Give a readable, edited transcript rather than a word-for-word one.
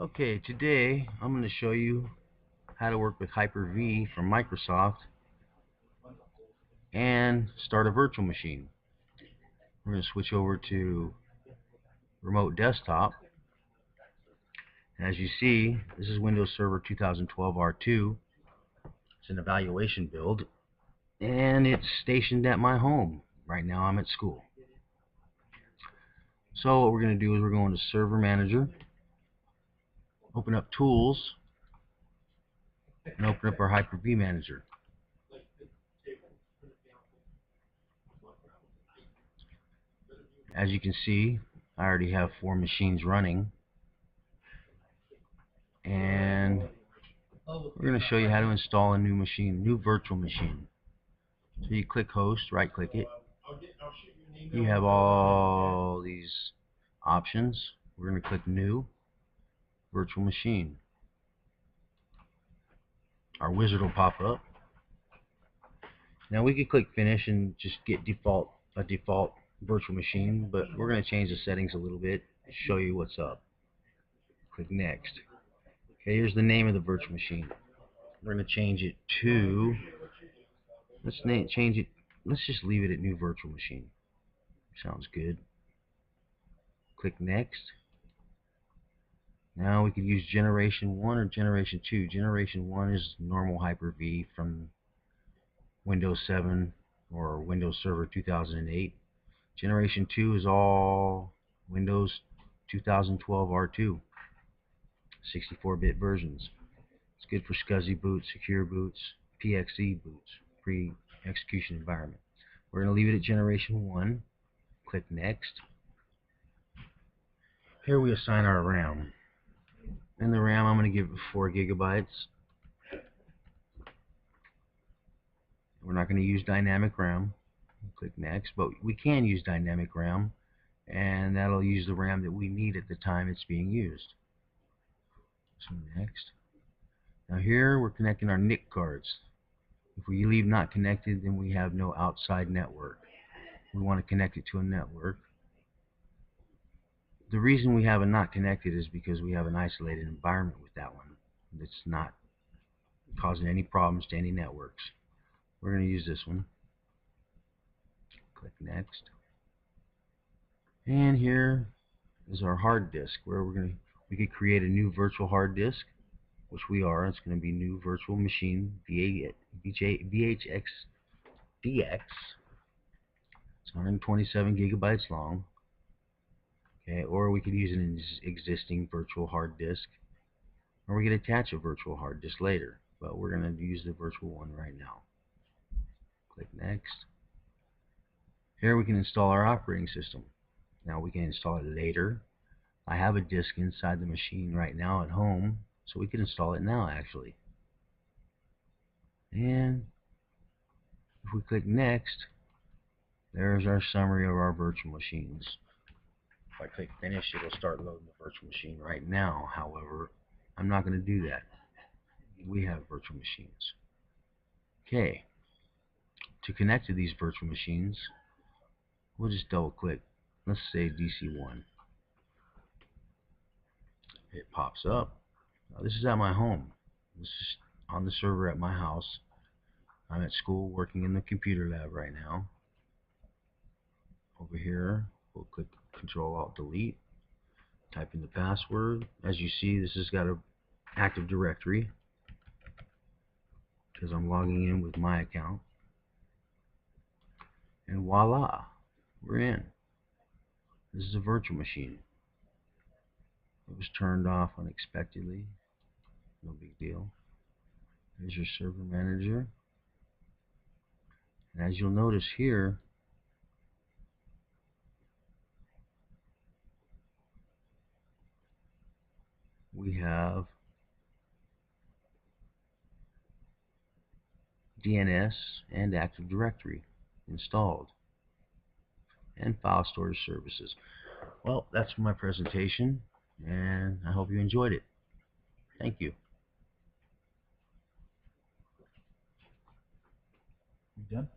Okay, today I'm going to show you how to work with Hyper-V from Microsoft and start a virtual machine. We're going to switch over to remote desktop. As you see, this is Windows Server 2012 R2. It's an evaluation build, and it's stationed at my home. Right now I'm at school. So what we're going to do is we're going to Server Manager, open up Tools, and open up our Hyper-V Manager. As you can see, I already have 4 machines running, and we're going to show you how to install a new virtual machine. So you click host, right click it. You have all these options. We're going to click new virtual machine. Our wizard will pop up. Now we could click finish and just get a default virtual machine, but we're going to change the settings a little bit to show you what's up. Click next. Okay, here's the name of the virtual machine. We're going to change it to, let's just leave it at new virtual machine. Sounds good. Click next. Now we could use Generation 1 or Generation 2. Generation 1 is normal Hyper-V from Windows 7 or Windows Server 2008. Generation 2 is all Windows 2012 R2, 64-bit versions. It's good for SCSI boots, secure boots, PXE boots, pre-execution environment. We're going to leave it at Generation 1. Click Next. Here we assign our RAM. In the RAM, I'm going to give it 4 gigabytes. We're not going to use dynamic RAM. Click Next, but we can use dynamic RAM, and that'll use the RAM that we need at the time it's being used. So next. Now here we're connecting our NIC cards. If we leave not connected, then we have no outside network. We want to connect it to a network. The reason we have a not connected is because we have an isolated environment with that one. It's not causing any problems to any networks. We're going to use this one. Click Next. And here is our hard disk, where we could create a new virtual hard disk, which we are. It's going to be new virtual machine VHXDX. It's 127 gigabytes long. Okay, or we could use an existing virtual hard disk, or we could attach a virtual hard disk later, but we're going to use the virtual one right now. Click Next. Here we can install our operating system. Now we can install it later. I have a disk inside the machine right now at home, so we can install it now actually. And if we click Next, there's our summary of our virtual machines. If I click Finish, it'll start loading the virtual machine right now. However, I'm not going to do that. We have virtual machines. Okay. To connect to these virtual machines, we'll just double click. Let's say DC1. It pops up. Now, this is at my home. This is on the server at my house. I'm at school working in the computer lab right now. Over here, we'll click Control-Alt-Delete. Type in the password. As you see, this has got an Active Directory because I'm logging in with my account. And voila, we're in. This is a virtual machine. It was turned off unexpectedly. No big deal. There's your server manager. And as you'll notice here, we have DNS and Active Directory installed, and file storage services. Well, that's my presentation, and I hope you enjoyed it. Thank you. You done?